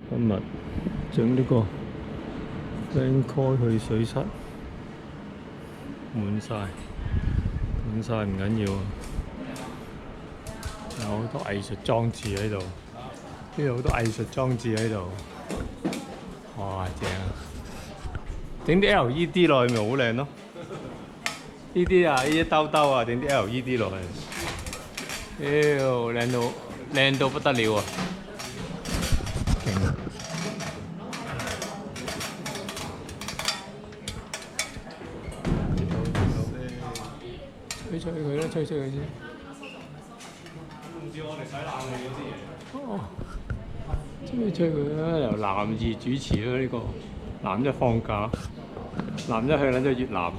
今日整呢個 Bangkok 去水室，滿晒唔緊要，有好多藝術裝置喺度，呢度好多藝術裝置喺度，哇正啊！整啲 LED 落去咪好靚咯，呢啲啊，呢啲兜兜啊，整啲 LED 落去，靚到不得了啊！勁啊！吹佢啦，吹佢先。唔知我哋洗冷氣嗰啲嘢。哦，吹佢啦，由男二主持啦呢個，男一放假，男一去撚咗越南。